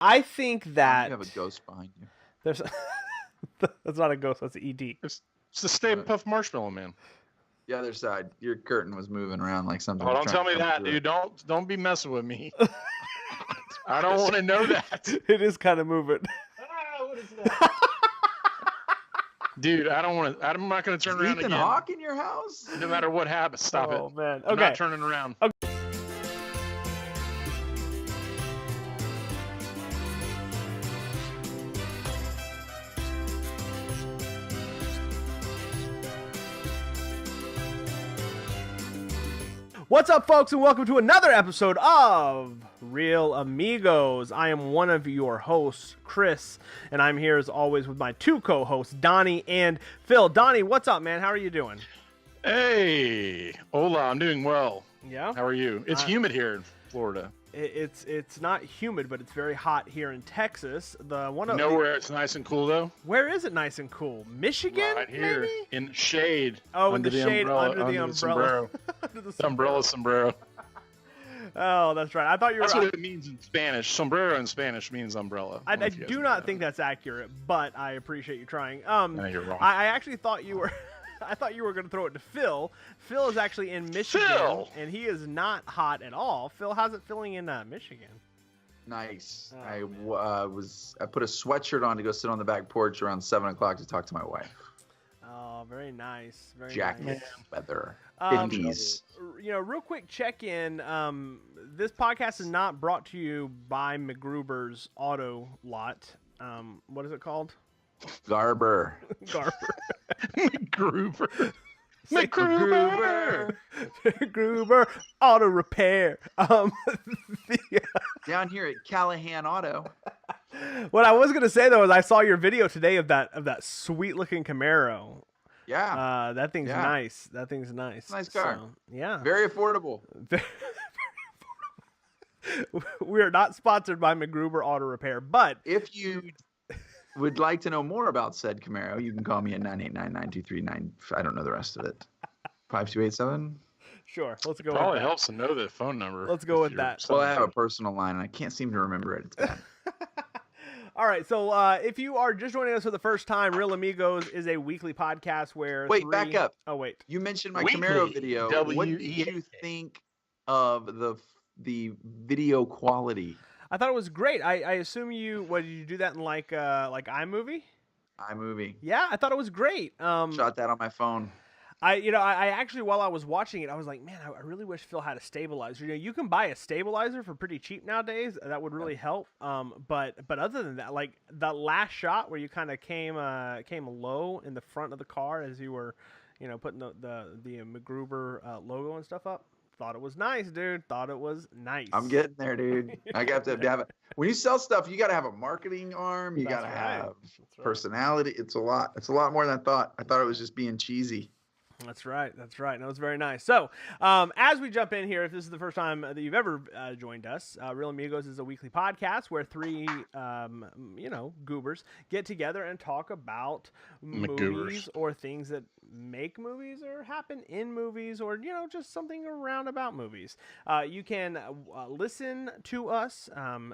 I think that you have a ghost behind you. there's that's not a ghost, that's an ED. It's the Stay Puft Marshmallow Man. The other side, your curtain was moving around like something. Oh, was don't trying tell to me come that, through dude. it. Don't be messing with me. I don't want to know that. It is kind of moving. What is that? Dude, I don't want to. I'm not going to turn around Ethan again. Hawke in your house? No matter what happens, stop it. Oh man. I'm Okay. not turning around. Okay. What's up, folks, and welcome to another episode of Real Amigos. I am one of your hosts, Chris, and I'm here as always with my two co-hosts, Donnie and Phil. Donnie, what's up, man? How are you doing? Hey, hola, I'm doing well. Yeah? How are you? It's humid here in Florida. It's not humid, but it's very hot here in Texas. Where it's nice and cool though? Where is it nice and cool? Michigan, Right here, maybe? in the shade. Oh, in the shade, umbrella, under the umbrella. sombrero. Under the The umbrella sombrero. Oh, that's right. I thought you were. That's what it means in Spanish. Sombrero in Spanish means umbrella. I do not think that's accurate, but I appreciate you trying. No, you're wrong. I actually thought you were. I thought you were going to throw it to Phil. Phil is actually in Michigan, and he is not hot at all. Phil, how's it feeling in Michigan? Nice. Oh, I put a sweatshirt on to go sit on the back porch around 7 o'clock to talk to my wife. Oh, very nice. Very Jacket nice. weather. 50s. Real quick check-in. This podcast is not brought to you by McGruber's Auto Lot. What is it called? Garber. McGruber. McGruber. McGruber Auto Repair. Down here at Callahan Auto. What I was gonna say though is I saw your video today of that sweet looking Camaro. Yeah. That thing's nice. That thing's nice. Nice car. So, yeah. Very affordable. Very affordable. We are not sponsored by McGruber Auto Repair, but if you would like to know more about said Camaro, you can call me at 989-9239. I don't know the rest of it. 5287. Sure, let's go. Probably with that. helps to know the phone number. Let's go with that. Well, I have a personal line, and I can't seem to remember it. It's bad. All right, so if you are just joining us for the first time, Real Amigos is a weekly podcast where back up. Oh, wait. You mentioned my Weekly. Camaro video. What did you think of the video quality? I thought it was great. I assume did you do that in like iMovie? iMovie. Yeah, I thought it was great. Shot that on my phone. I actually, while I was watching it, I was like, man, I really wish Phil had a stabilizer. You can buy a stabilizer for pretty cheap nowadays. That would really help. But other than that, like the last shot where you kind of came low in the front of the car as you were, putting the McGruber logo and stuff up. Thought it was nice, dude. Thought it was nice. I'm getting there, dude. I got to have it. When you sell stuff, you got to have a marketing arm. You got to have personality. It's a lot. It's a lot more than I thought. I thought it was just being cheesy. That's right. No, it's very nice. So, as we jump in here, if this is the first time that you've ever joined us, Real Amigos is a weekly podcast where three, goobers get together and talk about movies or things that make movies or happen in movies or, just something around about movies. You can listen to us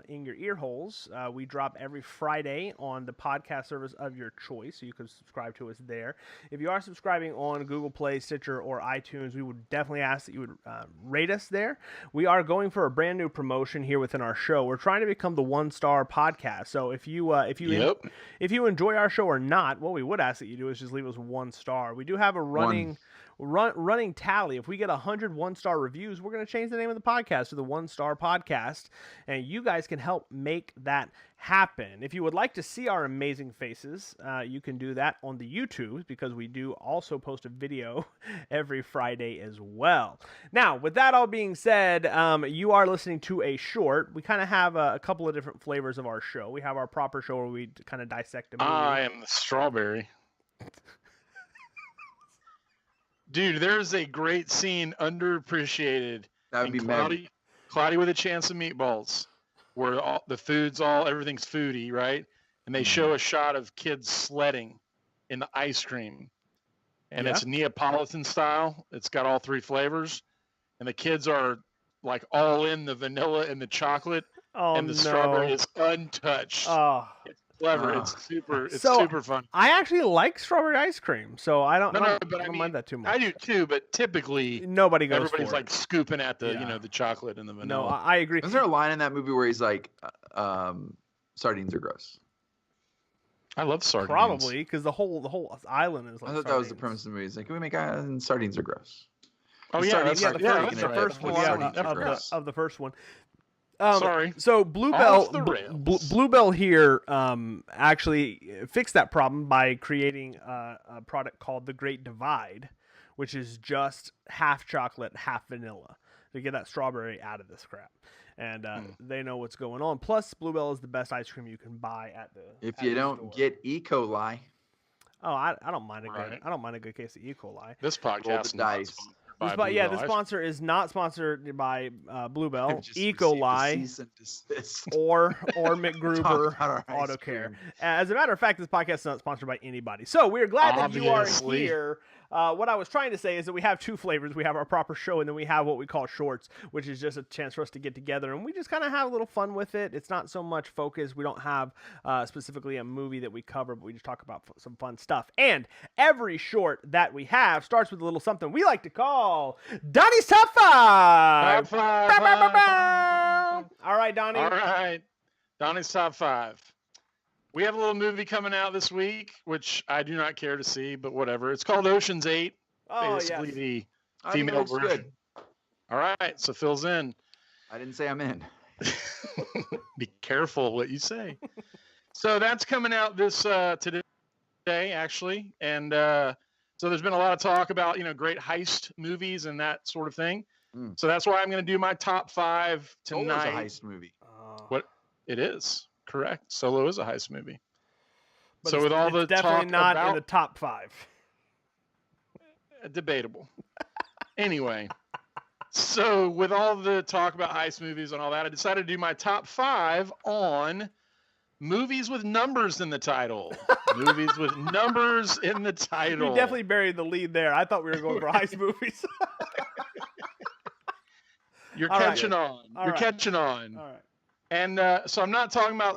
in your ear holes. We drop every Friday on the podcast service of your choice, so you can subscribe to us there. If you are subscribing on Google Play, Stitcher, or iTunes, we would definitely ask that you would rate us there. We are going for a brand new promotion here within our show. We're trying to become the 1-star podcast. So if you enjoy our show or not, what we would ask that you do is just leave us 1 star. We do have a running tally. If we get 100 1-star reviews, we're going to change the name of the podcast to the 1-star podcast, and you guys can help make that happen. If you would like to see our amazing faces, you can do that on the YouTube, because we do also post a video every Friday as well. Now, with that all being said, you are listening to a short. We kind of have a couple of different flavors of our show. We have our proper show where we kind of dissect a movie. I am the strawberry. Dude, there's a great scene, underappreciated. That would be Cloudy with a Chance of Meatballs, where everything's foodie, right? And they show a shot of kids sledding in the ice cream. And it's Neapolitan style. It's got all 3 flavors. And the kids are like all in the vanilla and the chocolate. Oh, and the strawberry is untouched. Oh. It's clever. Oh. It's super. It's So, super fun. I actually like strawberry ice cream, so I don't But mind that too much. I do too, but typically Nobody goes everybody's for like it. scooping at the Yeah. the chocolate and the No, vanilla. I agree. Is there a line in that movie where he's like, sardines are gross? I love sardines. Probably because the whole island is like. I thought that was the premise of the movie. It's like, can we make sardines are gross? Oh The yeah, sardines that's are right. freaking the it. first one, Sardines yeah, are gross. of the first one. Sorry. So Bluebell, Off the rails. Bluebell here actually fixed that problem by creating a product called the Great Divide, which is just half chocolate, half vanilla to get that strawberry out of this crap. And they know what's going on. Plus, Bluebell is the best ice cream you can buy at the. If you don't store. get E. coli, Oh, I don't mind a good. Right. I don't mind a good case of E. coli. This podcast Roll is the not dice. sponsored This, by yeah, Blue this Bell. sponsor is not sponsored by Bluebell, I've just E. received a coli, cease and desist. or Talk McGruber about our ice Auto Care. cream. As a matter of fact, this podcast is not sponsored by anybody. So we're glad that you are Obviously. here. What I was trying to say is that we have two flavors. We have our proper show, and then we have what we call shorts, which is just a chance for us to get together, and we just kind of have a little fun with it. It's not so much focus. We don't have specifically a movie that we cover, but we just talk about some fun stuff. And every short that we have starts with a little something we like to call Donnie's Top 5. Top 5. All right, Donnie. All right. Donnie's top 5. We have a little movie coming out this week, which I do not care to see, but whatever. It's called Ocean's 8. Oh, Basically yes. the I think it female looks version. good. All right. So Phil's in. I didn't say I'm in. Be careful what you say. So that's coming out this today, actually, and so there's been a lot of talk about great heist movies and that sort of thing. Mm. So that's why I'm going to do my top 5 Solo's tonight. a heist movie. What it is, correct? Solo is a heist movie. But So it's- with all it's the definitely talk not in about the top 5. debatable. Anyway, so with all the talk about heist movies and all that, I decided to do my top 5 on movies with numbers in the title. Movies with numbers in the title. You definitely buried the lead there. I thought we were going for heist movies. You're All right. catching on. All You're right. catching on. All right. And so I'm not talking about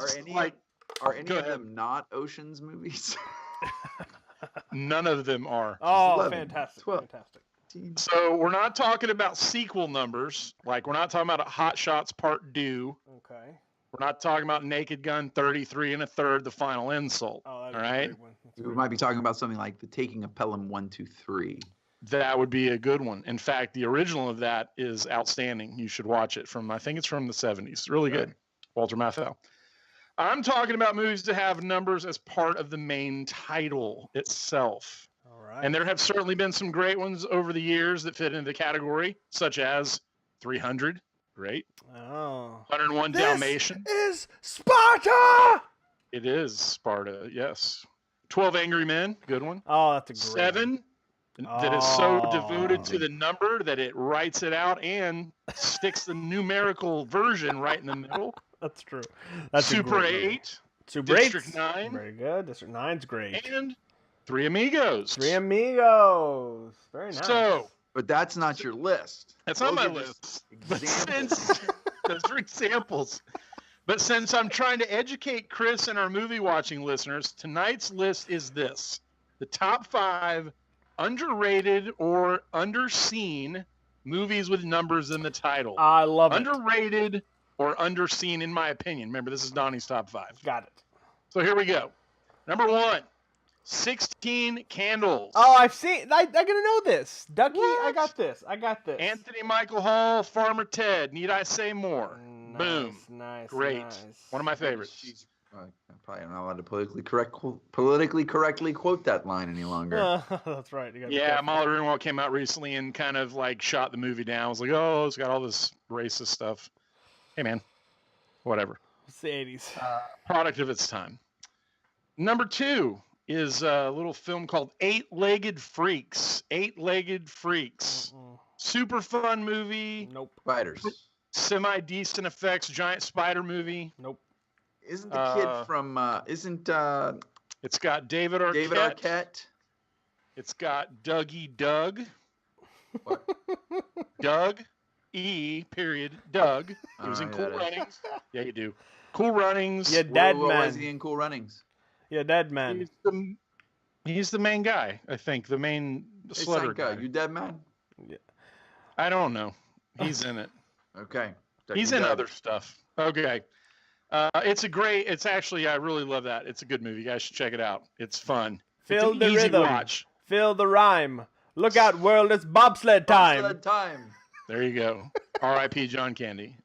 Are any Go of ahead. them not Ocean's movies? none of them are. Oh, 11, fantastic. 12. Fantastic. So we're not talking about sequel numbers. Like we're not talking about a Hot Shots Part 2. Okay. We're not talking about Naked Gun 33 1/3, the final insult. Oh, that All is right. a great one. That's a We great might be talking about something like The Taking of Pelham 1, 2, 3. That would be a good one. In fact, the original of that is outstanding. You should watch it I think it's from the 70s. Really good. Walter Matthau. I'm talking about movies that have numbers as part of the main title itself. All right. And there have certainly been some great ones over the years that fit into the category, such as 300, great. Oh. 101 This Dalmatian. is Sparta! It is Sparta, yes. 12 Angry Men, good one. Oh, that's a great 7, that is so Oh. devoted to the number that it writes it out and sticks the numerical version right in the middle. That's true. That's a Super great movie. 8, Super District 8's 9. Very good. District 9's great. and 3 Amigos. Three Amigos. Very nice. So But that's not your list. that's on my Those are just list. But examples. since those are examples. But since I'm trying to educate Chris and our movie watching listeners, tonight's list is this: the top 5 underrated or underseen movies with numbers in the title. I love it. Underrated or underseen, in my opinion. Remember, this is Donnie's top 5. Got it. So here we go. Number 1, 16 Candles. Oh, I've seen. I'm gonna know this. Ducky, I What? got this. I got this. Anthony Michael Hall, Farmer Ted. Need I say more? Nice, Boom. Nice. Great. Nice. One of my favorites. She's probably not allowed to politically correctly quote that line any longer. That's right. You gotta be Yeah, careful. Molly Ringwald came out recently and kind of like shot the movie down. I was like, oh, it's got all this racist stuff. Hey, man, whatever. It's the 80s. Product of its time. Number 2 is a little film called Eight-Legged Freaks. Eight-Legged Freaks. Mm-mm. Super fun movie. Nope. Spiders. Semi-decent effects. Giant spider movie. Nope. Isn't the kid from? Isn't It's got David Arquette. David Arquette? It's got Dougie Doug. What? Doug. Doug. He was in Cool that is. Runnings. Yeah, you do. Cool Runnings. Yeah, dead What man. was he in Cool Runnings? Yeah, dead man. He's the main guy, I think. The main Hey, slutter Sanka, guy. you dead man? Yeah. I don't know. He's in it. Okay. He's in other stuff. Okay. It's actually, I really love that. It's a good movie. You guys should check it out. It's fun. Feel it's an the easy rhythm. watch. Feel the rhyme. Look out, world, it's bobsled time. Bobsled time. There you go. R.I.P. John Candy.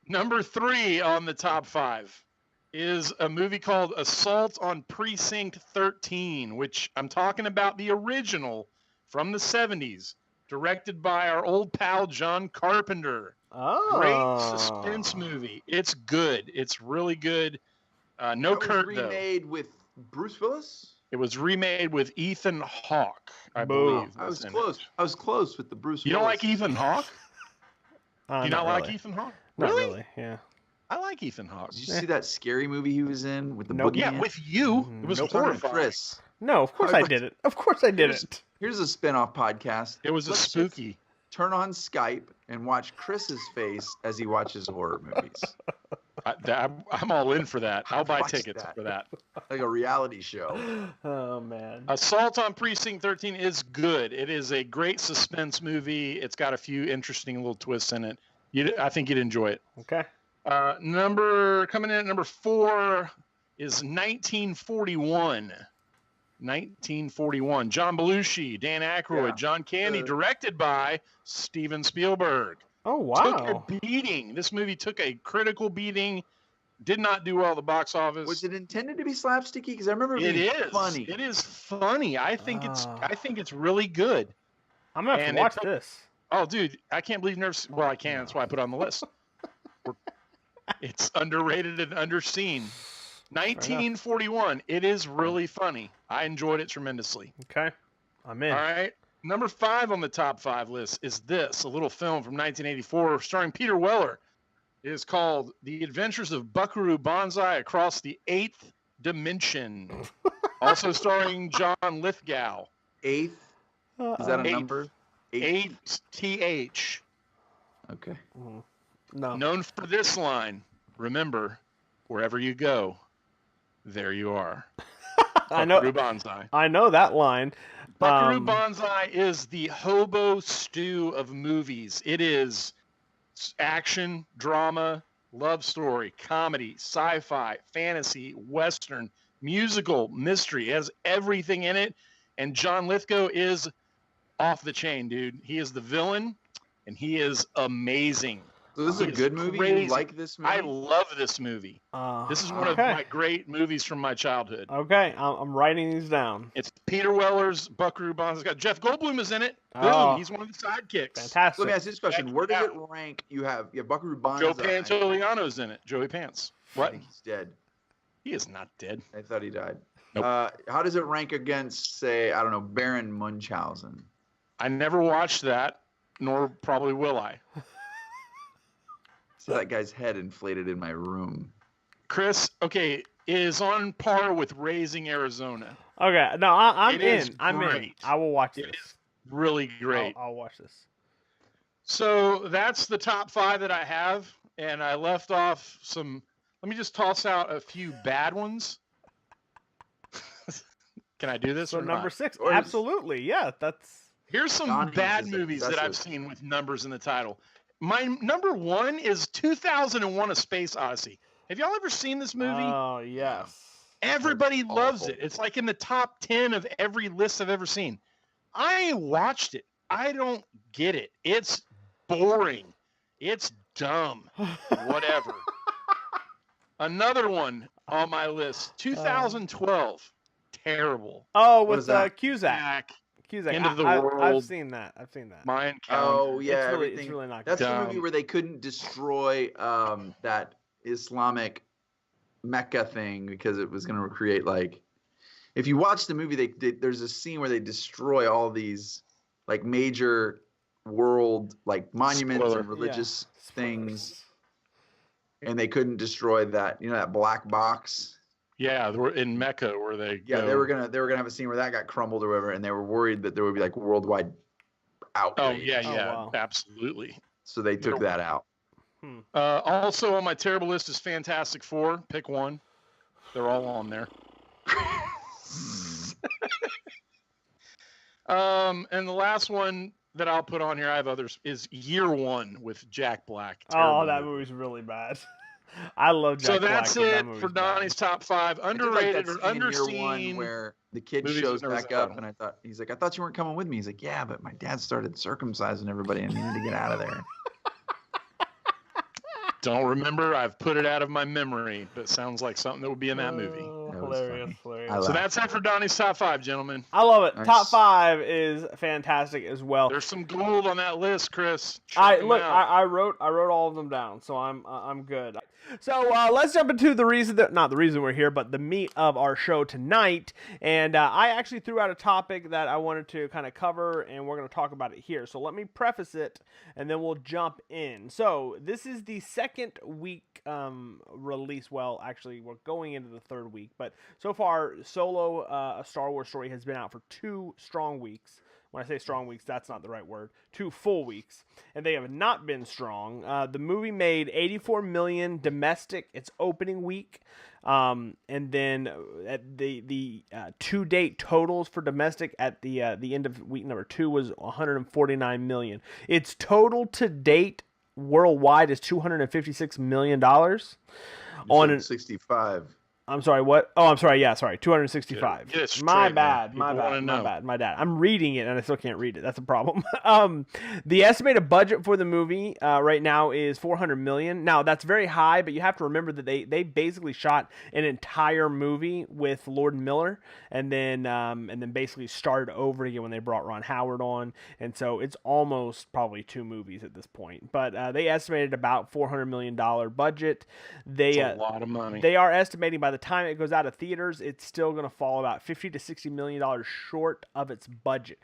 Number 3 on the top 5 is a movie called Assault on Precinct 13, which I'm talking about the original from the 70s, directed by our old pal John Carpenter. Oh. Great suspense movie. It's good. It's really good. No Kurt, though. Remade with Bruce Willis? It was remade with Ethan Hawke, I Boom. believe. I was close. I was close with the Bruce You Willis. don't like Ethan Hawke? Do you not like really. Ethan Hawke? Not really, yeah. I like Ethan Hawke. Did you see that scary movie he was in with the Nope. boogeyman? Yeah, with you. It was Nope. horrifying. Chris. No, of course I didn't. Of course I didn't. Here's a spin-off podcast. It was a Let's spooky. Turn on Skype and watch Chris's face as he watches horror movies. I'm all in for that. I'll buy Watch tickets that. for that. Like a reality show. Oh, man. Assault on Precinct 13 is good. It is a great suspense movie. It's got a few interesting little twists in it. I think you'd enjoy it. Okay. Coming in at number 4 is 1941. 1941. John Belushi, Dan Aykroyd, Yeah. John Candy, directed by Steven Spielberg. Oh, wow. Took a beating. This movie took a critical beating. Did not do well at the box office. Was it intended to be slapsticky? Because I remember it being funny. It is funny. I think it's really good. I'm going to have to watch this. Oh, dude, I can't believe never. Well, I can. That's why I put it on the list. It's underrated and underseen. 1941. It is really funny. I enjoyed it tremendously. Okay. I'm in. All right. Number 5 on the top 5 list is this, a little film from 1984 starring Peter Weller. It is called The Adventures of Buckaroo Banzai Across the Eighth Dimension. Also starring John Lithgow. Eighth? Is that a number? Eighth. Okay. No. Known for this line, remember, wherever you go, there you are. I know. Buckaroo Banzai. I know that line. Buckaroo Banzai is the hobo stew of movies. It is action, drama, love story, comedy, sci-fi, fantasy, western, musical, mystery. It has everything in it. And John Lithgow is off the chain, dude. He is the villain, and he is amazing. So this is a good movie? Crazy. You like this movie? I love this movie. This is one of my great movies from my childhood. Okay, I'm writing these down. It's Peter Weller's Buckaroo Banzai. It's got Jeff Goldblum is in it. Boom, he's one of the sidekicks. Fantastic. Let me ask you this question. Where does it rank? You have Buckaroo Banzai. Joe Pantoliano's in it. Joey Pants. What? I think he's dead. He is not dead. I thought he died. Nope. How does it rank against, say, I don't know, Baron Munchausen? I never watched that, nor probably will I. So that guy's head inflated in my room. Chris, okay, is on par with Raising Arizona. Okay, no, I'm It in. I'm in. great. I will watch this. It is really great. I'll watch this. So that's the top 5 that I have, and I left off some. Let me just toss out a few bad ones. Can I do this? So or number not? 6, absolutely, yeah. That's Here's some Donnie bad is movies that obsessive. I've seen with numbers in the title. My number 1 is 2001: A Space Odyssey. Have y'all ever seen this movie? Oh yes. Everybody That's loves awful. it. It's like in the top 10 of every list I've ever seen. I watched it. I don't get it. It's boring. It's dumb. Whatever. Another one on my list, 2012. Terrible. Oh, What with is that? Cusack. Cusack. End of the I've world. seen that. I've seen that. Mind count. Oh, yeah. It's really- everything. it's really not That's good. the Dumb. movie where they couldn't destroy that Islamic Mecca thing because it was going to create, like, if you watch the movie, there's a scene where they destroy all these, like, major world, like, monuments Spoiler. and religious Yeah. things, Spoilers. and they couldn't destroy that, that black box. Yeah, they were in Mecca where they Yeah, go. they were gonna have a scene where that got crumbled or whatever, and they were worried that there would be like worldwide outraged. Oh yeah, wow. absolutely. So they took that out. Also on my terrible list is Fantastic Four. Pick one. They're all on there. And the last one that I'll put on here, I have others, is Year One with Jack Black. Terrible that movie's really bad. I love Jack Black. So that's it for Donnie's top 5. Underrated or underseen. Year One where the kid shows back up, and I thought you weren't coming with me. He's like, yeah, but my dad started circumcising everybody, and I needed to get out of there. Don't remember. I've put it out of my memory, but sounds like something that would be in that movie. Hilarious. So that's it for Donnie's top 5, gentlemen. I love it. Nice. Top 5 is fantastic as well. There's some gold on that list, Chris. I wrote all of them down, so I'm good. So let's jump into not the reason we're here, but the meat of our show tonight. And I actually threw out a topic that I wanted to kind of cover, and we're going to talk about it here. So let me preface it, and then we'll jump in. So this is the second week release. Well, actually, we're going into the third week, but so far, Solo, A Star Wars Story has been out for 2 strong weeks. When I say strong weeks, that's not the right word. 2 full weeks, and they have not been strong. The movie made $84 million domestic its opening week, and then at the to-date totals for domestic at the end of week number 2 was $149 million. Its total to date worldwide is $256 million. On 65. I'm sorry, what? Oh, I'm sorry. Yeah, sorry. 265. Get it straight, My man. bad. People wanna know. My bad. I'm reading it and I still can't read it. That's a problem. The estimated budget for the movie right now is $400 million. Now, that's very high, but you have to remember that they basically shot an entire movie with Lord and Miller and then basically started over again when they brought Ron Howard on. And so it's almost probably 2 movies at this point. But they estimated about $400 million budget. That's a lot of money. They are estimating by the time it goes out of theaters, it's still going to fall about $50 to $60 million short of its budget.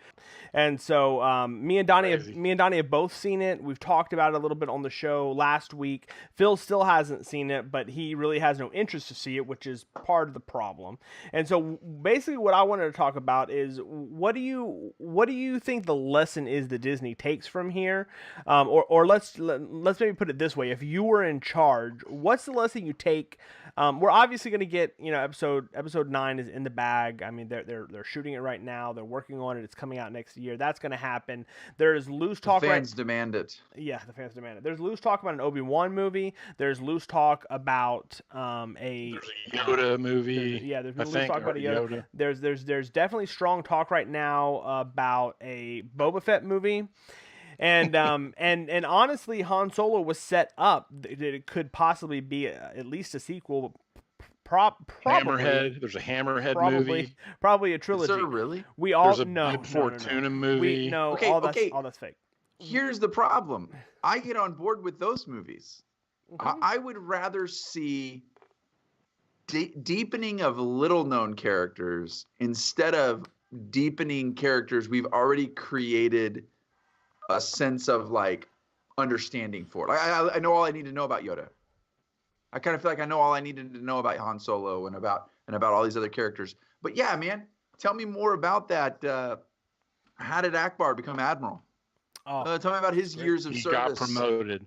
And so me and Donnie have both seen it. We've talked about it a little bit on the show last week. Phil still hasn't seen it, but he really has no interest to see it, which is part of the problem. And so basically what I wanted to talk about is what do you think the lesson is that Disney takes from here? Or let's maybe put it this way. If you were in charge, what's the lesson you take? We're obviously going to get, episode 9 is in the bag. I mean, they're shooting it right now. They're working on it. It's coming out next year. That's going to happen. There's loose talk. The fans demand it. Yeah, the fans demand it. There's loose talk about an Obi-Wan movie. There's loose talk about there's a Yoda movie. There's been loose talk about a Yoda. There's definitely strong talk right now about a Boba Fett movie. And and honestly, Han Solo was set up that it could possibly be at least a sequel. Probably. Hammerhead. There's a Hammerhead movie. Probably a trilogy. Is there really? We all There's a Bib Fortuna movie. All that's fake. Here's the problem. I get on board with those movies. Okay. I would rather see deepening of little-known characters instead of deepening characters we've already created a sense of like understanding for. I know all I need to know about Yoda. I kind of feel like I know all I needed to know about Han Solo and about all these other characters. But yeah, man, tell me more about that. How did Akbar become admiral? Tell me about his years of service. He got promoted.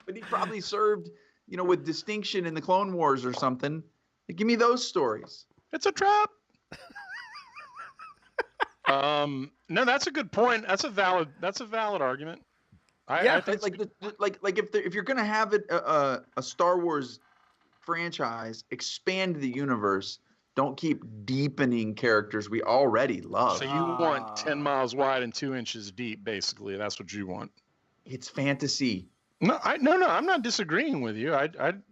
But he probably served, with distinction in the Clone Wars or something. Give me those stories. It's a trap. No, that's a good point. That's a valid argument. I think if you're gonna have it a Star Wars franchise, expand the universe. Don't keep deepening characters we already love. So you want 10 miles wide and 2 inches deep, basically. That's what you want. It's fantasy. No, I'm not disagreeing with you. But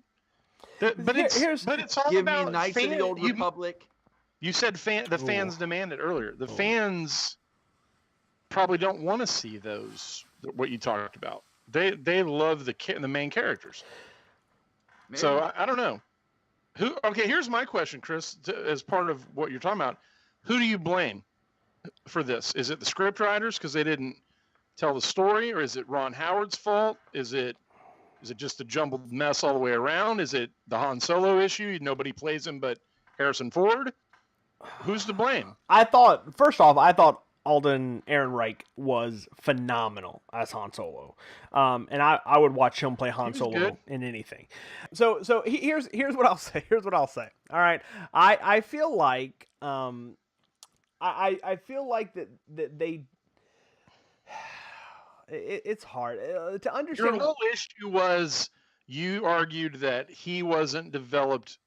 it's all give about me Knights of the Old Republic. You said the fans demanded earlier. The fans probably don't want to see what you talked about. They love the main characters. Maybe. So I don't know. Here's my question, Chris, as part of what you're talking about. Who do you blame for this? Is it the script writers because they didn't tell the story, or is it Ron Howard's fault? Is it just a jumbled mess all the way around? Is it the Han Solo issue? Nobody plays him but Harrison Ford? Who's to blame? First off, I thought Alden Ehrenreich was phenomenal as Han Solo, and I would watch him play Han Solo good. in anything. So here's what I'll say. Here's what I'll say. All right, I feel like I feel like that they. It's hard to understand. Your whole issue was you argued that he wasn't developed.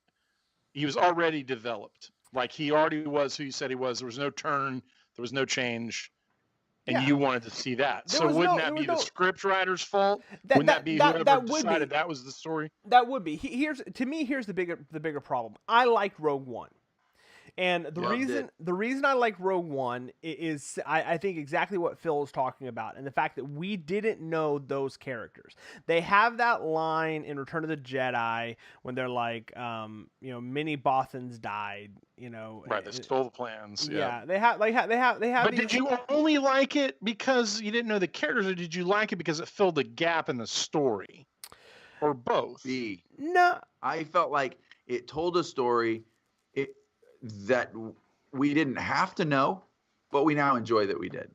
He was already developed. Like he already was who you said he was. There was no turn. There was no change. And you wanted to see that. So wouldn't that be the script writer's fault? Wouldn't that be whoever decided that was the story? That would be. Here's the bigger problem. I like Rogue One. And the reason I like Rogue One is I think exactly what Phil is talking about, and the fact that we didn't know those characters. They have that line in Return of the Jedi when they're like, many Bothans died, Right, they stole the plans. Yeah, they have. But did you only like it because you didn't know the characters, or did you like it because it filled a gap in the story, or both? No, I felt like it told a story that we didn't have to know, but we now enjoy that we did.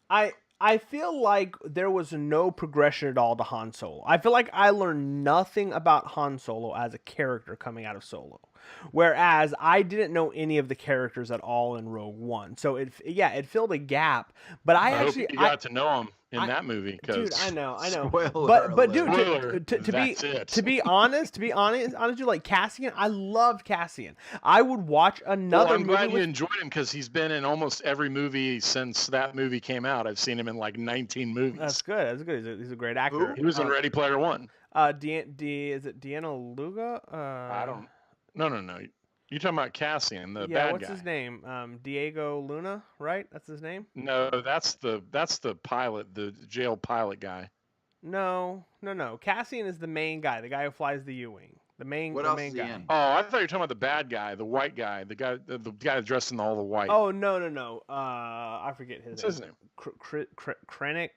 I feel like there was no progression at all to Han Solo. I feel like I learned nothing about Han Solo as a character coming out of Solo. Whereas I didn't know any of the characters at all in Rogue One. So it filled a gap, but I actually hope you got to know him in that movie. Dude, I know. But dude, to be honest, like Cassian, I loved Cassian. I would watch another I'm movie. glad you enjoyed him because he's been in almost every movie since that movie came out. I've seen him in like 19 movies. That's good. He's a great actor. He was in Ready Player One. Is it Deanna Luga? I don't. No. You're talking about Cassian, the bad guy. What's his name? Diego Luna, right? That's his name? No, that's the pilot, the jail pilot guy. No. Cassian is the main guy, the guy who flies the U-wing. The main guy. Oh, I thought you were talking about the bad guy, the white guy, the guy dressed in all the white. Oh no. I forget his name. What's his name? Krennic.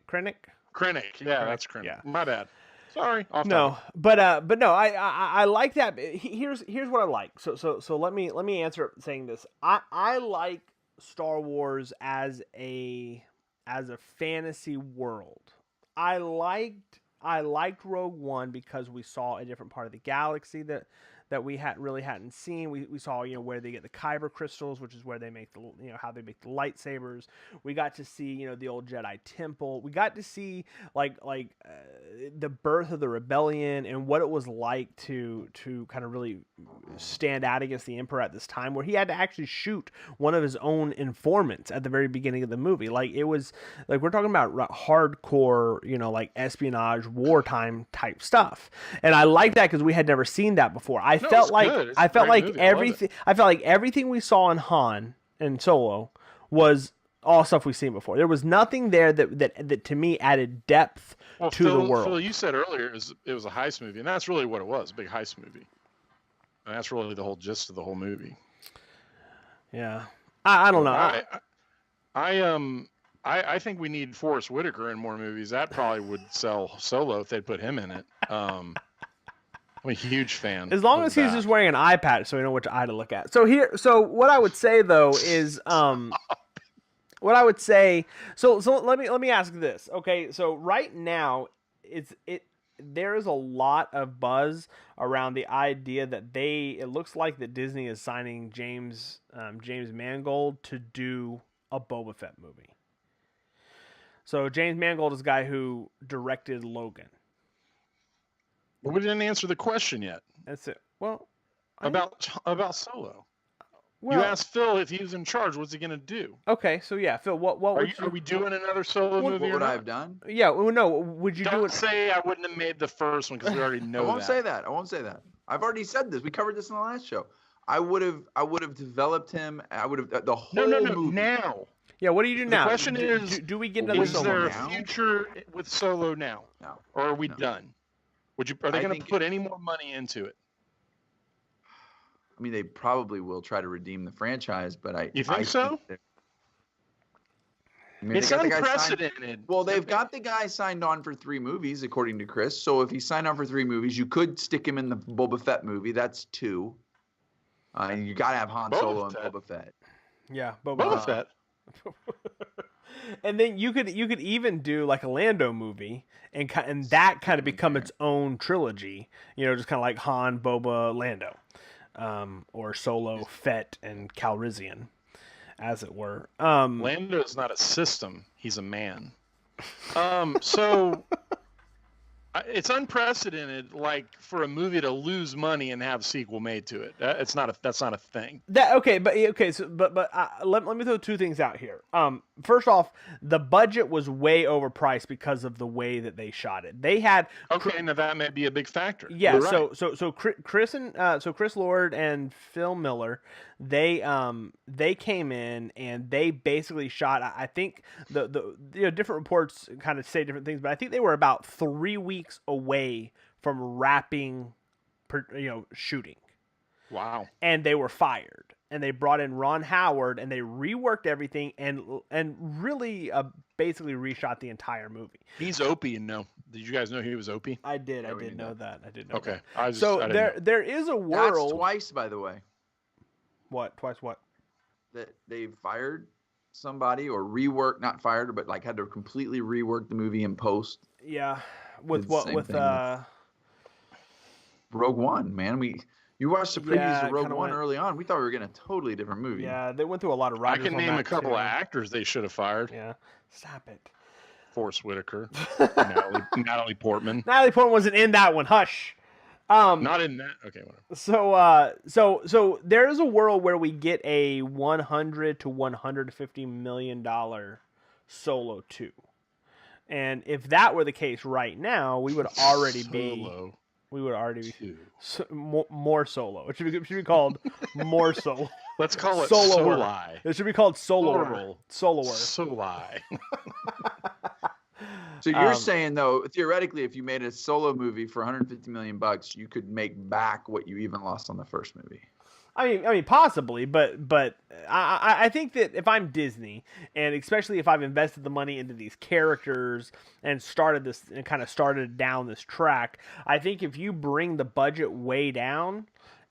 Yeah, that's Krennic. Yeah. My bad. Sorry. But no, I like that. Here's what I like. So let me answer saying this. I like Star Wars as a fantasy world. I liked Rogue One because we saw a different part of the galaxy that we hadn't seen. We saw where they get the Kyber crystals, which is where they make how they make the lightsabers. We got to see the old Jedi temple. We got to see like the birth of the rebellion and what it was like to kind of really stand out against the Emperor at this time, where he had to actually shoot one of his own informants at the very beginning of the movie. Like it was like we're talking about hardcore like espionage, wartime type stuff, and I like that because we had never seen that before. I felt like everything we saw in Han and Solo was all stuff we've seen before. There was nothing there that to me added depth to the world. Phil, you said earlier it was a heist movie, and that's really what it was, a big heist movie. And that's really the whole gist of the whole movie. Yeah. I don't know. I think we need Forrest Whitaker in more movies. That probably would sell Solo if they'd put him in it. I'm a huge fan. As long as he's just wearing an eye patch, so we know which eye to look at. So what I would say though is, what I would say. So let me ask this. Okay, so right now, there is a lot of buzz around the idea that it looks like that Disney is signing James Mangold to do a Boba Fett movie. So James Mangold is the guy who directed Logan. But we didn't answer the question yet. That's it. Well, about Solo. Well, you asked Phil if he was in charge. What's he going to do? Okay, so yeah, Phil, what are we doing another Solo movie? What would I have done? Yeah, well, no. Would you Don't say I wouldn't have made the first one because we already know. I won't say that. I've already said this. We covered this in the last show. I would have developed him. I would have the whole movie. Now. Yeah, what do you do now? The question is, do we get another Solo? Is there a future with Solo now? No. Or are we done? Are they going to put any more money into it? I mean, they probably will try to redeem the franchise, but You think so? It's unprecedented. Well, they've got the guy signed on for 3 movies, according to Chris. So if he signed on for 3 movies, you could stick him in the Boba Fett movie. That's 2. And you got to have Han Solo and Boba Fett. Yeah, Boba Fett. And then you could even do like a Lando movie and that kind of become its own trilogy. You know, just kind of like Han, Boba, Lando, or Solo, Fett, and Calrissian, as it were. Lando is not a system; he's a man. So it's unprecedented, like for a movie to lose money and have a sequel made to it. That's not a thing. Let me throw two things out here. First off, the budget was way overpriced because of the way that they shot it. They had now that may be a big factor. Yeah, right. so Chris Lord and Phil Miller, they came in and they basically shot. I think the different reports kind of say different things, but I think they were about 3 weeks away from wrapping, shooting. Wow. And they were fired. And they brought in Ron Howard and they reworked everything and really basically reshot the entire movie. He's Opie, you know. Did you guys know he was Opie? I did. I did know that. Okay. That. There is a world. That's twice, by the way. What? Twice what? That they fired somebody or reworked, not fired, but like had to completely rework the movie in post. Yeah. With what? With Rogue One, man. You watched the previews of Rogue One early on. We thought we were getting a totally different movie. Yeah, they went through a lot of writers. I can name a couple of actors they should have fired. Yeah, stop it. Forrest Whitaker, Natalie Portman. Natalie Portman wasn't in that one. Hush. Not in that. Okay, whatever. So there is a world where we get a $100 to $150 million Solo 2, and if that were the case right now, we would already be. We would already be more Solo. It should be called more Solo. Let's call it Solo. It should be called Solo. Solo. Soli. So you're saying though, theoretically, if you made a Solo movie for $150 million, you could make back what you even lost on the first movie. I mean, possibly, but I think that if I'm Disney, and especially if I've invested the money into these characters and started down this track, I think if you bring the budget way down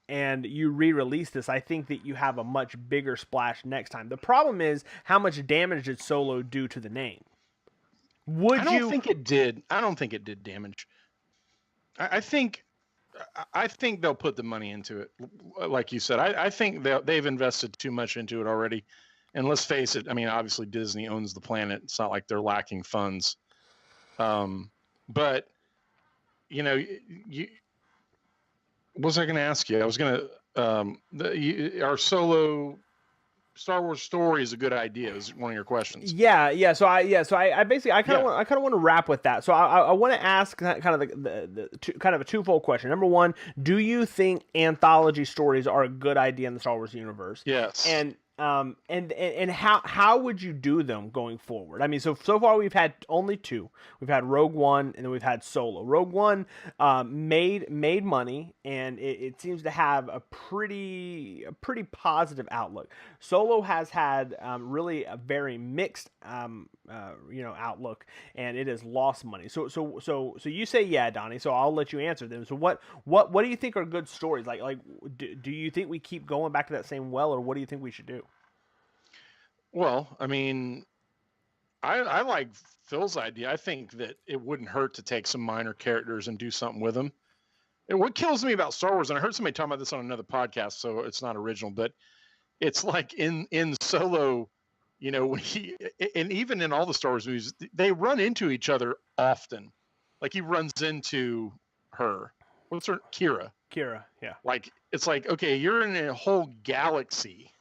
and you re-release this, I think that you have a much bigger splash next time. The problem is, how much damage did Solo do to the name? I don't think it did damage. I think they'll put the money into it. Like you said, I think they've invested too much into it already. And let's face it, I mean, obviously Disney owns the planet. It's not like they're lacking funds. But, what was I going to ask you? I was going to, our Solo Star Wars story is a good idea. Is one of your questions? Yeah. So I basically I kind of want to wrap with that. So I want to ask kind of kind of a twofold question. Number one, do you think anthology stories are a good idea in the Star Wars universe? Yes. And how would you do them going forward? I mean, so far we've had only two. We've had Rogue One and then we've had Solo. Rogue One made money and it seems to have a pretty positive outlook. Solo has had really a very mixed outlook, and it has lost money. So you say yeah, Donnie. So I'll let you answer them. So what do you think are good stories? Like do you think we keep going back to that same well, or what do you think we should do? Well, I mean, I like Phil's idea. I think that it wouldn't hurt to take some minor characters and do something with them. And what kills me about Star Wars, and I heard somebody talking about this on another podcast, so it's not original, but it's like in Solo, when and even in all the Star Wars movies, they run into each other often. Like he runs into her. What's her? Kira, yeah. Like, it's like, okay, you're in a whole galaxy,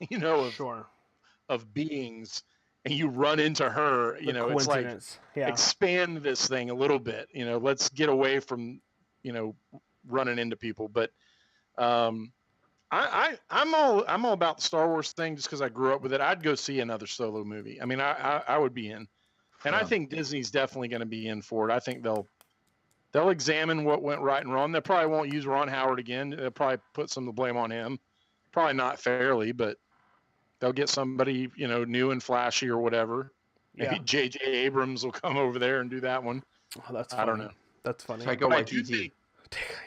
of beings, and you run into her, it's like, expand this thing a little bit, let's get away from, running into people. But I'm all about the Star Wars thing just because I grew up with it. I'd go see another Solo movie. I mean, I would be in, and I think Disney's definitely going to be in for it. I think they'll examine what went right and wrong. They probably won't use Ron Howard again. They'll probably put some of the blame on him, probably not fairly, but they'll get somebody, new and flashy or whatever. Maybe J.J. Abrams will come over there and do that one. Oh, that's funny. I don't know. That's funny. Taika Waititi.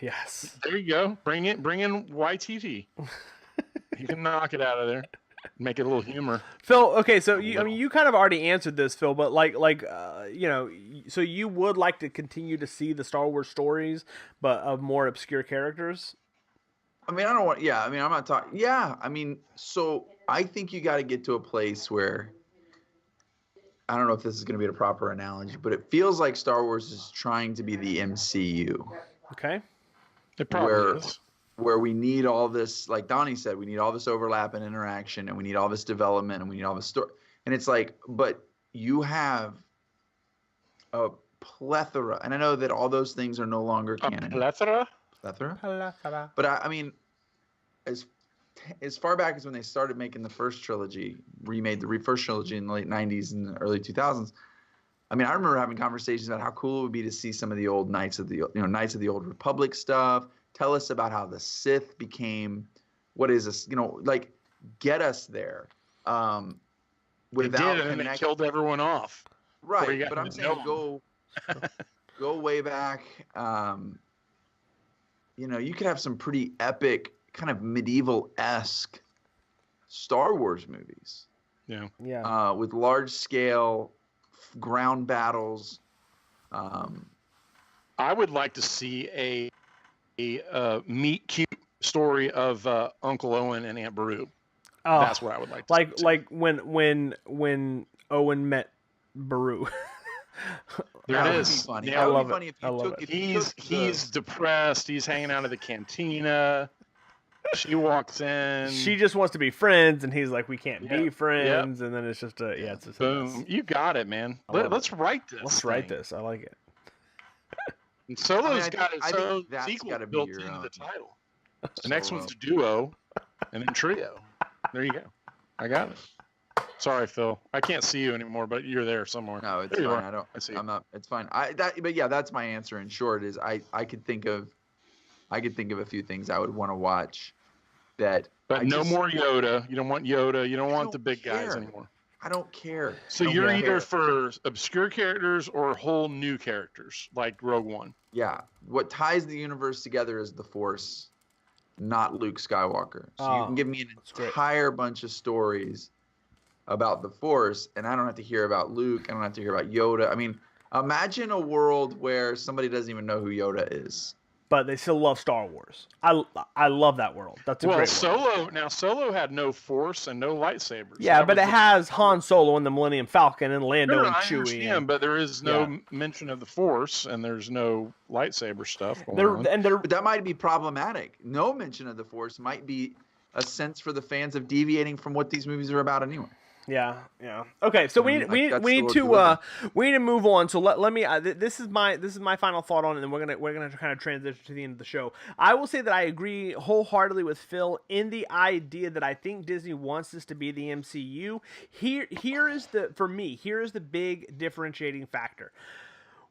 Yes. There you go. Bring in YTT. You can knock it out of there. Make it a little humor. Phil, okay, so you kind of already answered this, Phil, but so you would like to continue to see the Star Wars stories, but of more obscure characters. I mean, I don't want. Yeah, I mean, I'm not talking. Yeah, I mean, so I think you got to get to a place where I don't know if this is going to be a proper analogy, but it feels like Star Wars is trying to be the MCU. Okay. It probably is. Where we need all this, like Donnie said, we need all this overlap and interaction, and we need all this development, and we need all this story. And it's like, but you have a plethora, and I know that all those things are no longer canon. Plethora? But I mean, as far back as when they started making the first trilogy, remade the first trilogy in the late 90s and the early 2000s. I mean, I remember having conversations about how cool it would be to see some of the old Knights of the Old Republic stuff. Tell us about how the Sith became, what is this? Like, get us there. Without and they killed everyone off. Right, but I'm saying go way back. You could have some pretty epic, kind of medieval-esque Star Wars movies. Yeah. Yeah. With large-scale ground battles. I would like to see a meet cute story of Uncle Owen and Aunt Beru. Oh, that's what I would like to see. Like when Owen met Beru. There it is. Funny. Yeah, I love it. He's depressed. He's hanging out at the cantina. She walks in. She just wants to be friends, and he's like, "We can't be friends." And then it's just it's a boom. You got it, man. Let's write this. Let's write this. I like it. And Solo's got its I own think sequel be built into the title. The next one's a duo, and then trio. There you go. I got it. Sorry, Phil. I can't see you anymore, but you're there somewhere. No, it's fine. I see. I'm not. It's fine. But yeah, that's my answer. In short, is I could think of a few things I would want to watch. But no more Yoda. You don't want Yoda. You don't want the big guys anymore. I don't care. So you're either for obscure characters or whole new characters, like Rogue One. Yeah. What ties the universe together is the Force, not Luke Skywalker. So you can give me an entire bunch of stories about the Force, and I don't have to hear about Luke. I don't have to hear about Yoda. I mean, imagine a world where somebody doesn't even know who Yoda is. But they still love Star Wars. I love that world. That's a great world. Solo had no Force and no lightsabers. Yeah, but it has Han Solo and the Millennium Falcon and Lando and Chewie. I understand, but there is no mention of the Force, and there's no lightsaber stuff going on. But that might be problematic. No mention of the Force might be a sense for the fans of deviating from what these movies are about anyway. Yeah. Okay, so we need to move on. So let me. This is my final thought on it, and we're gonna kind of transition to the end of the show. I will say that I agree wholeheartedly with Phil in the idea that I think Disney wants this to be the MCU. Here is the big differentiating factor.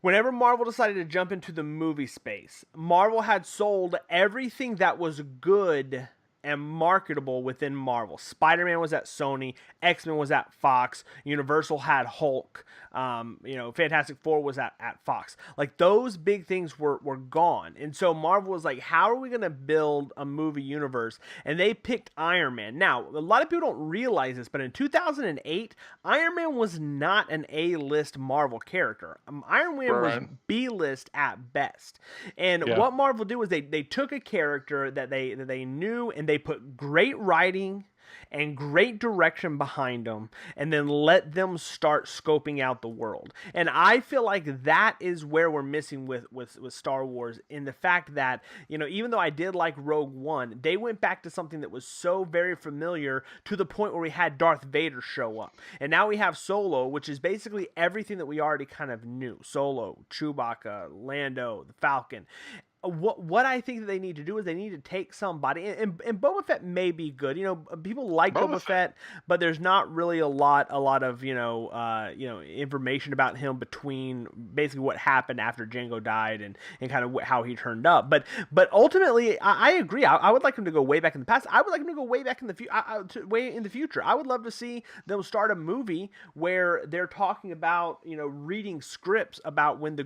Whenever Marvel decided to jump into the movie space, Marvel had sold everything that was good and marketable within Marvel. Spider-Man was at Sony, X-Men was at Fox, Universal had Hulk, Fantastic Four was at Fox. Like, those big things were gone. And so Marvel was like, how are we going to build a movie universe? And they picked Iron Man. Now, a lot of people don't realize this, but in 2008, Iron Man was not an A-list Marvel character. Iron Man was B-list at best. And what Marvel did was they took a character that they knew, and they put great writing and great direction behind them, and then let them start scoping out the world. And I feel like that is where we're missing with Star Wars, in the fact that, even though I did like Rogue One, they went back to something that was so very familiar, to the point where we had Darth Vader show up. And now we have Solo, which is basically everything that we already kind of knew. Solo, Chewbacca, Lando, the Falcon. What I think that they need to do is they need to take somebody, and Boba Fett may be good. People like Boba Fett, but there's not really a lot of information about him between basically what happened after Jango died and kind of how he turned up. But ultimately, I agree. I would like him to go way back in the past. I would like him to go way back in the future. I would love to see them start a movie where they're talking about reading scripts about when the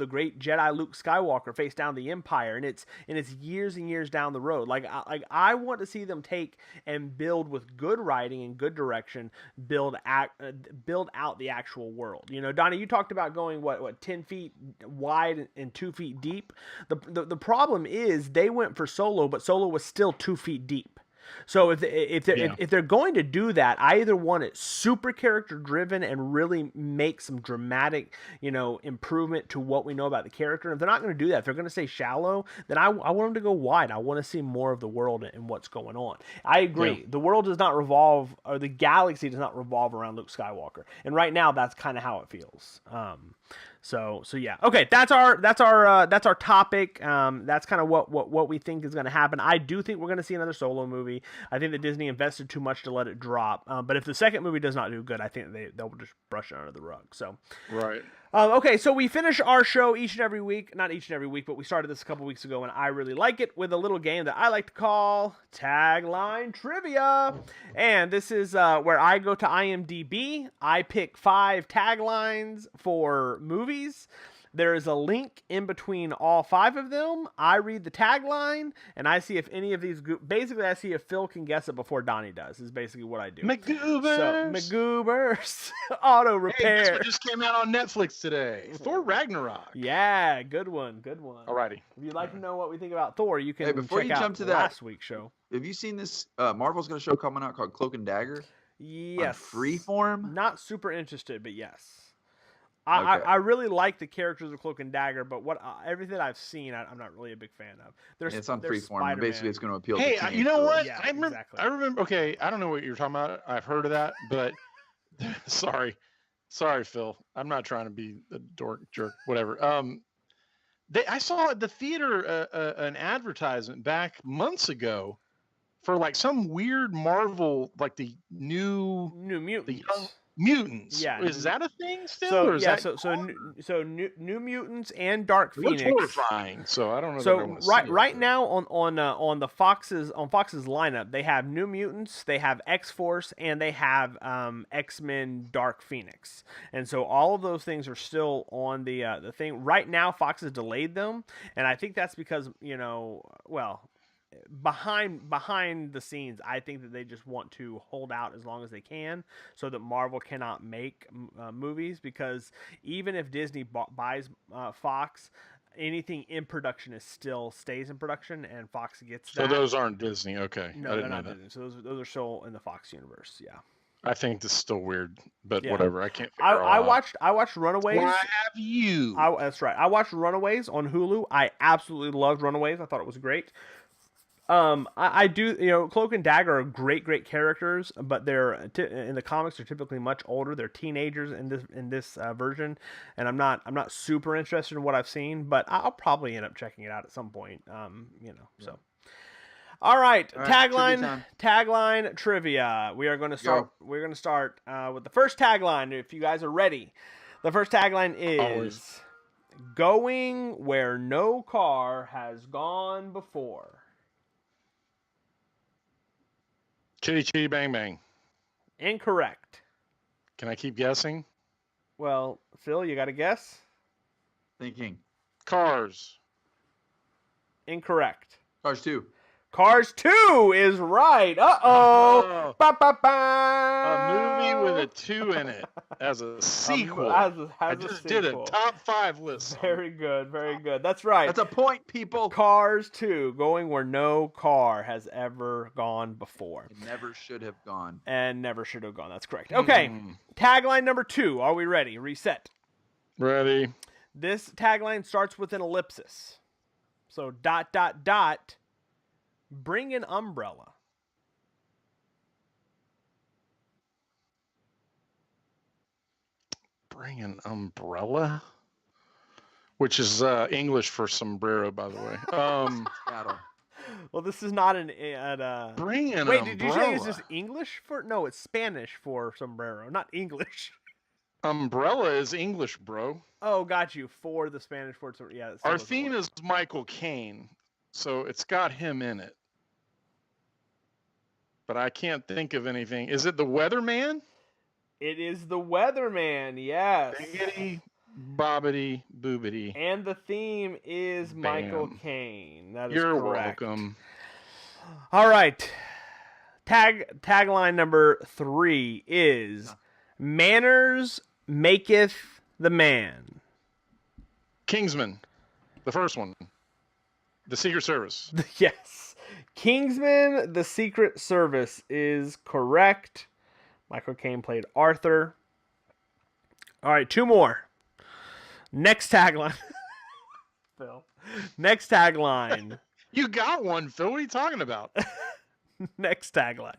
great Jedi Luke Skywalker Skywalker face down the Empire, and it's years and years down the road. Like I want to see them take and build with good writing and good direction, build out the actual world. You know, Donnie, you talked about going what 10 feet wide and 2 feet deep. The problem is they went for Solo, but Solo was still 2 feet deep. So if they're going to do that, I either want it super character driven and really make some dramatic, you know, improvement to what we know about the character. And if they're not going to do that, if they're going to stay shallow, then I want them to go wide. I want to see more of the world and what's going on. I agree. Yeah. The world does not revolve, or the galaxy does not revolve around Luke Skywalker. And right now, that's kind of how it feels. So yeah. Okay, that's our topic. That's kind of what we think is going to happen. I do think we're going to see another Solo movie. I think that Disney invested too much to let it drop. But if the second movie does not do good, I think they'll just brush it under the rug. So right. Okay, so we finish our show each and every week. Not each and every week, but we started this a couple weeks ago, and I really like it, with a little game that I like to call Tagline Trivia. And this is where I go to IMDb. I pick 5 taglines for movies. There is a link in between all 5 of them. I read the tagline, and I see if any of these... Basically, I see if Phil can guess it before Donnie does, is basically what I do. McGoobers! So, McGoobers. Auto repair. Hey, guess what just came out on Netflix today? Thor Ragnarok. Yeah, good one. Alrighty. If you'd like to know what we think about Thor, you can before check you out jump to last week's show. Have you seen this? Marvel's got a show coming out called Cloak and Dagger? Yes. On Freeform? Not super interested, but yes. Okay. I really like the characters of Cloak and Dagger, but everything I've seen, I'm not really a big fan of. It's on Freeform. Basically, it's going to appeal to teenagers. Hey, you know what? Yeah, I remember. Okay, I don't know what you're talking about. I've heard of that, but sorry, Phil. I'm not trying to be a dork jerk. Whatever. I saw at the theater an advertisement back months ago for like some weird Marvel, like the New Mutants. The young Mutants. Yeah. Is that a thing still? So or is yeah. that So New Mutants and Dark Phoenix. Looks horrifying. So I don't know. So right now on the Fox's lineup, they have New Mutants, they have X-Force, and they have X-Men Dark Phoenix. And so all of those things are still on the thing. Right now, Fox has delayed them, and I think that's because, you know, well, behind the scenes, I think that they just want to hold out as long as they can so that Marvel cannot make movies, because even if Disney buys Fox, anything in production still stays in production, and Fox gets that. So those aren't Disney. Okay. No, they're not Disney. So those are still in the Fox universe. Yeah. I think this is still weird, but Yeah. whatever. I can't figure I out. watched Runaways. Why have you? That's right. I watched Runaways on Hulu. I absolutely loved Runaways. I thought it was great. I do, you know, Cloak and Dagger are great characters, but they're in the comics they're typically much older. They're teenagers in this version, and I'm not super interested in what I've seen, but I'll probably end up checking it out at some point. You know, so. All right, tagline trivia. We are going to start. We're going to start with the first tagline. If you guys are ready, the first tagline is Always. "Going where no car has gone before." Chitty Chitty Bang Bang. Incorrect. Can I keep guessing? Well, Phil, you got to guess? Thinking. Cars. Incorrect. Cars 2. Cars 2 is right. Uh-oh. A movie with a 2 in it as a sequel. I just did a top 5 list. Very good. That's right. That's a point, people. Cars 2, going where no car has ever gone before. It never should have gone. And never should have gone. That's correct. Okay. Tagline number 2. Are we ready? Reset. Ready. This tagline starts with an ellipsis. So ... Bring an umbrella. Bring an umbrella? Which is English for sombrero, by the way. Well, this is not an... Bring an umbrella. Wait, did you say it's just English for... No, it's Spanish for sombrero, not English. Umbrella is English, bro. Oh, got you. For the Spanish word. Yeah. Our theme is Michael Caine, so it's got him in it. But I can't think of anything. Is it the Weatherman? It is the Weatherman, yes. Bobbity boobity. And the theme is Bam. Michael Caine. That is You're correct. welcome. All right. Tagline number 3 is "Manners maketh the man." Kingsman, the first one. The Secret Service. Yes. Kingsman, the Secret Service is correct. Michael Caine played Arthur. All right, 2 more. Next tagline. Phil. Next tagline. You got one, Phil. What are you talking about? Next tagline.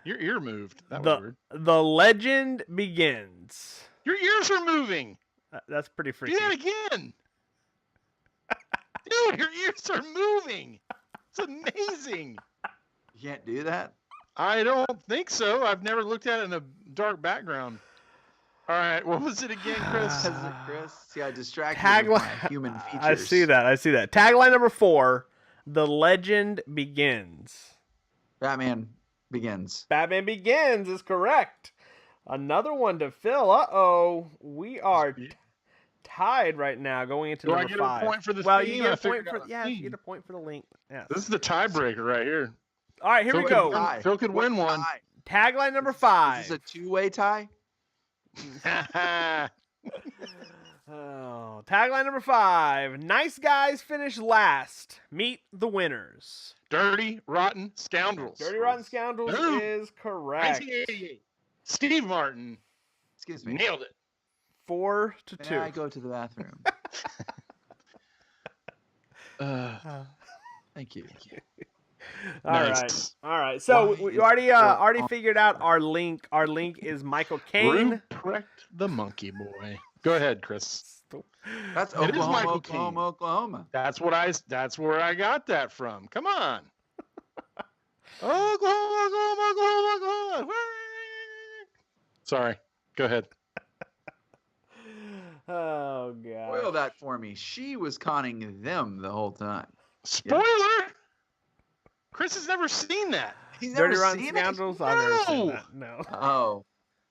Your ear moved. That was weird. The legend begins. Your ears are moving. That's pretty freaky. Do that again. Dude, your ears are moving. It's amazing. You can't do that? I don't think so. I've never looked at it in a dark background. All right, what was it again, Chris? Chris? See, I distracted you with my human features. I see that. Tagline number 4, the legend begins. Batman Begins. Batman Begins is correct. Another one to Phil. Uh-oh. We are tied right now going into number 5. Do I get a point for the theme? theme? You get a point for, you get a point for the link. Yes. This is the tiebreaker right here. All right, here we go. Phil could win one. Tagline number 5. Is this a 2-way tie? Oh, tagline number 5. Nice guys finish last. Meet the winners. Dirty, Rotten Scoundrels. Dirty Rotten Scoundrels Boom. is correct. 1988. Steve Martin. Excuse me. Nailed it. 4-2. May I go to the bathroom? Thank you. All Nice. right. So Why we is already there- figured out our link. Our link is Michael Caine. Ruprecht the Monkey Boy. Go ahead, Chris. That's It is Oklahoma, Michael Oklahoma, Caine. Oklahoma. That's where I got that from. Come on. Oklahoma. Sorry. Go ahead. Oh god. Spoil that for me. She was conning them the whole time. Spoiler. Chris has never seen that. He's Dirty never Rotten seen Scoundrels. I've never seen No. that. No. it? Oh.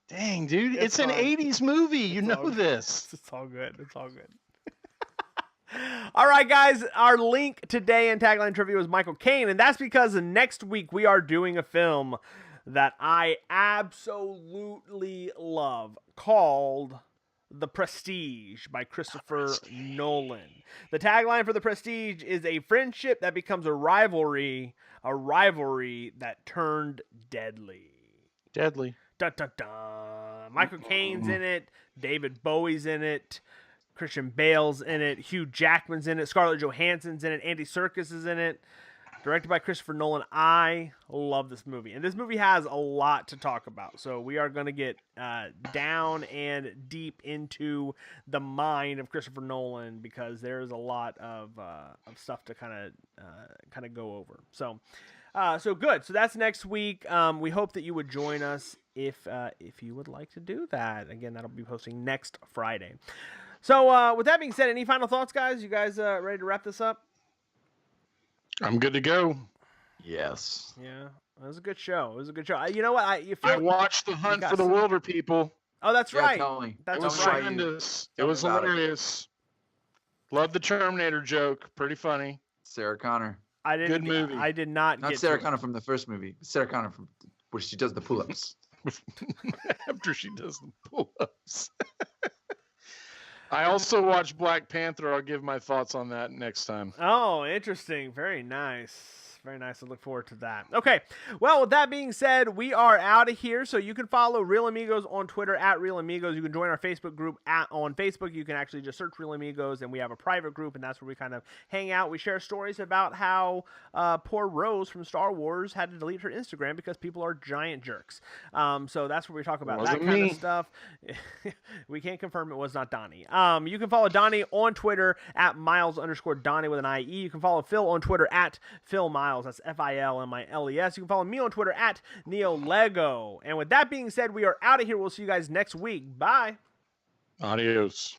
Dang, dude. It's It's an fine. 80s movie. You It's know all- this. It's all good. It's all good. All right, guys. Our link today in Tagline Trivia was Michael Caine, and that's because next week we are doing a film that I absolutely love called The Prestige by Christopher Nolan. The tagline for The Prestige is a friendship that becomes a rivalry that turned deadly. Deadly. Dun, dun, dun. Michael Caine's in it. David Bowie's in it. Christian Bale's in it. Hugh Jackman's in it. Scarlett Johansson's in it. Andy Serkis is in it. Directed by Christopher Nolan. I love this movie. And this movie has a lot to talk about. So we are going to get down and deep into the mind of Christopher Nolan because there is a lot of stuff to kind of go over. So good. So that's next week. We hope that you would join us if you would like to do that. Again, that'll be posting next Friday. So with that being said, any final thoughts, guys? You guys ready to wrap this up? I'm good to go. Yes. Yeah, it was a good show. You know what? I watched The Hunt for the Wilder People. Oh, that's right. Tell me. That's It was right. tremendous. It Tell me was about it. hilarious. Loved the Terminator joke. Pretty funny. Sarah Connor. Good movie. I did not Not get Sarah to Connor from the first movie. Sarah Connor from where she does the pull-ups. After she does the pull-ups. I also watched Black Panther. I'll give my thoughts on that next time. Oh, interesting. Very nice. Very nice. I look forward to that. Okay. Well, with that being said, we are out of here. So you can follow Real Amigos on Twitter at Real Amigos. You can join our Facebook group on Facebook. You can actually just search Real Amigos, and we have a private group, and that's where we kind of hang out. We share stories about how poor Rose from Star Wars had to delete her Instagram because people are giant jerks. So that's where we talk about that Wasn't kind me. of stuff. We can't confirm it was not Donnie. You can follow Donnie on Twitter at Miles_Donnie with an IE. You can follow Phil on Twitter at Phil Miles. That's FILMILES. You can follow me on Twitter at NeoLego. And with that being said, we are out of here. We'll see you guys next week. Bye. Adios.